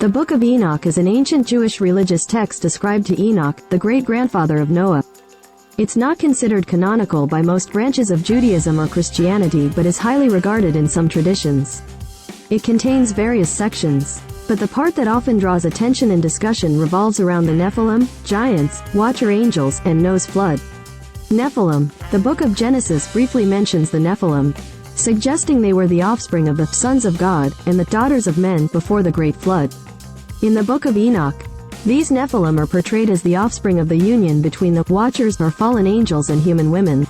The Book of Enoch is an ancient Jewish religious text ascribed to Enoch, the great-grandfather of Noah. It's not considered canonical by most branches of Judaism or Christianity but is highly regarded in some traditions. It contains various sections, but the part that often draws attention and discussion revolves around the Nephilim, giants, watcher angels, and Noah's flood. Nephilim. The Book of Genesis briefly mentions the Nephilim, suggesting they were the offspring of the sons of God and the daughters of men before the Great Flood. In the Book of Enoch, these Nephilim are portrayed as the offspring of the union between the watchers or fallen angels and human women.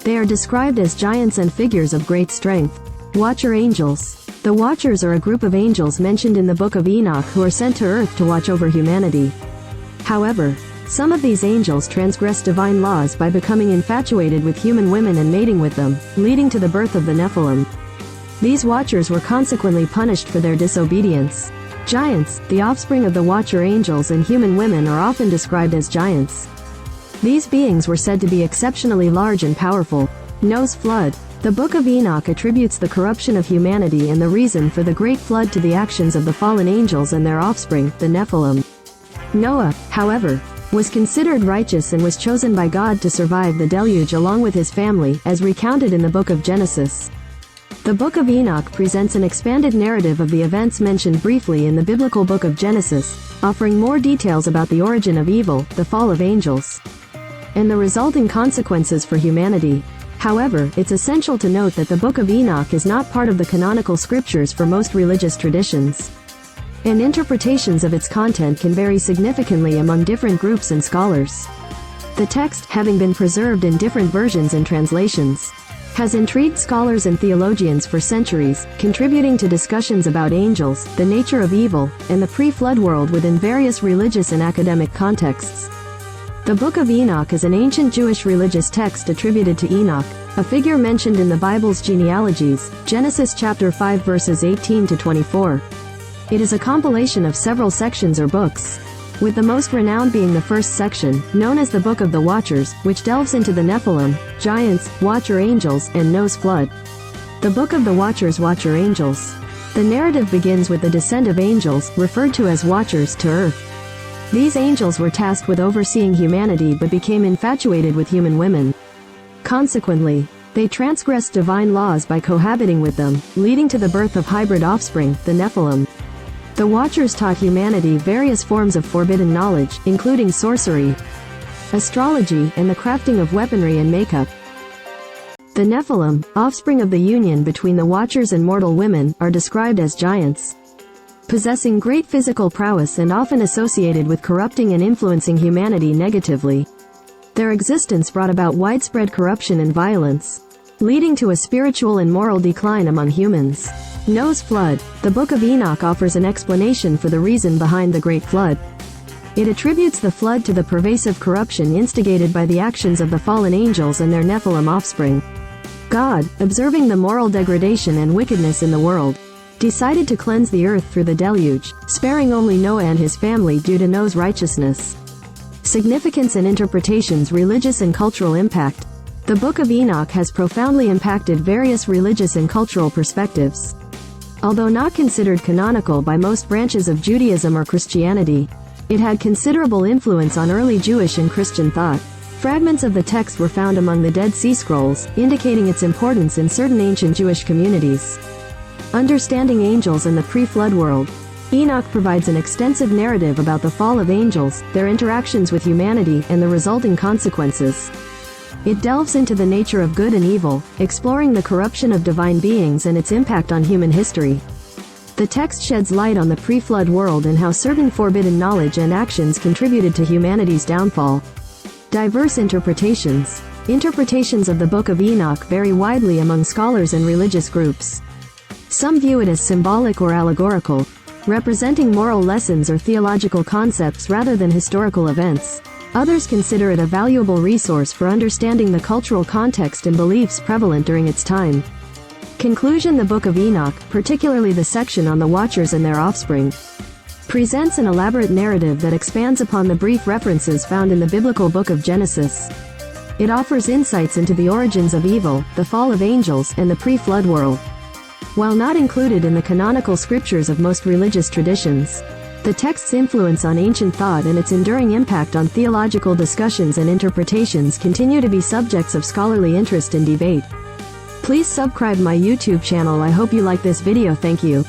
They are described as giants and figures of great strength. Watcher angels. The Watchers are a group of angels mentioned in the Book of Enoch who are sent to earth to watch over humanity. However, some of these angels transgress divine laws by becoming infatuated with human women and mating with them, leading to the birth of the Nephilim. These Watchers were consequently punished for their disobedience. Giants, the offspring of the Watcher angels and human women, are often described as giants. These beings were said to be exceptionally large and powerful. Noah's flood. The Book of Enoch attributes the corruption of humanity and the reason for the Great Flood to the actions of the fallen angels and their offspring, the Nephilim. Noah, however, was considered righteous and was chosen by God to survive the deluge along with his family, as recounted in the Book of Genesis. The Book of Enoch presents an expanded narrative of the events mentioned briefly in the biblical Book of Genesis, offering more details about the origin of evil, the fall of angels, and the resulting consequences for humanity. However, it's essential to note that the Book of Enoch is not part of the canonical scriptures for most religious traditions, and interpretations of its content can vary significantly among different groups and scholars. The text, having been preserved in different versions and translations, has intrigued scholars and theologians for centuries, contributing to discussions about angels, the nature of evil, and the pre-flood world within various religious and academic contexts. The Book of Enoch is an ancient Jewish religious text attributed to Enoch, a figure mentioned in the Bible's genealogies, Genesis chapter 5 verses 18 to 24. It is a compilation of several sections or books, with the most renowned being the first section, known as the Book of the Watchers, which delves into the Nephilim, giants, watcher angels, and Noah's flood. The Book of the Watchers, Watcher Angels. The narrative begins with the descent of angels, referred to as watchers, to earth. These angels were tasked with overseeing humanity but became infatuated with human women. Consequently, they transgressed divine laws by cohabiting with them, leading to the birth of hybrid offspring, the Nephilim. The Watchers taught humanity various forms of forbidden knowledge, including sorcery, astrology, and the crafting of weaponry and makeup. The Nephilim, offspring of the union between the Watchers and mortal women, are described as giants, possessing great physical prowess and often associated with corrupting and influencing humanity negatively. Their existence brought about widespread corruption and violence, leading to a spiritual and moral decline among humans. Noah's flood. The Book of Enoch offers an explanation for the reason behind the Great Flood. It attributes the flood to the pervasive corruption instigated by the actions of the fallen angels and their Nephilim offspring. God, observing the moral degradation and wickedness in the world, decided to cleanse the earth through the deluge, sparing only Noah and his family due to Noah's righteousness. Significance and interpretations. Religious and cultural impact. The Book of Enoch has profoundly impacted various religious and cultural perspectives. Although not considered canonical by most branches of Judaism or Christianity, it had considerable influence on early Jewish and Christian thought. Fragments of the text were found among the Dead Sea Scrolls, indicating its importance in certain ancient Jewish communities. Understanding angels and the pre-flood world. Enoch provides an extensive narrative about the fall of angels, their interactions with humanity, and the resulting consequences. It delves into the nature of good and evil, exploring the corruption of divine beings and its impact on human history. The text sheds light on the pre-flood world and how certain forbidden knowledge and actions contributed to humanity's downfall. Diverse interpretations. Interpretations of the Book of Enoch vary widely among scholars and religious groups. Some view it as symbolic or allegorical, representing moral lessons or theological concepts rather than historical events. Others consider it a valuable resource for understanding the cultural context and beliefs prevalent during its time. Conclusion. The Book of Enoch, particularly the section on the Watchers and their offspring, presents an elaborate narrative that expands upon the brief references found in the biblical Book of Genesis. It offers insights into the origins of evil, the fall of angels, and the pre-flood world. While not included in the canonical scriptures of most religious traditions, The text's influence on ancient thought and its enduring impact on theological discussions and interpretations continue to be subjects of scholarly interest and debate. Please subscribe my YouTube channel. I hope you like this video. Thank you.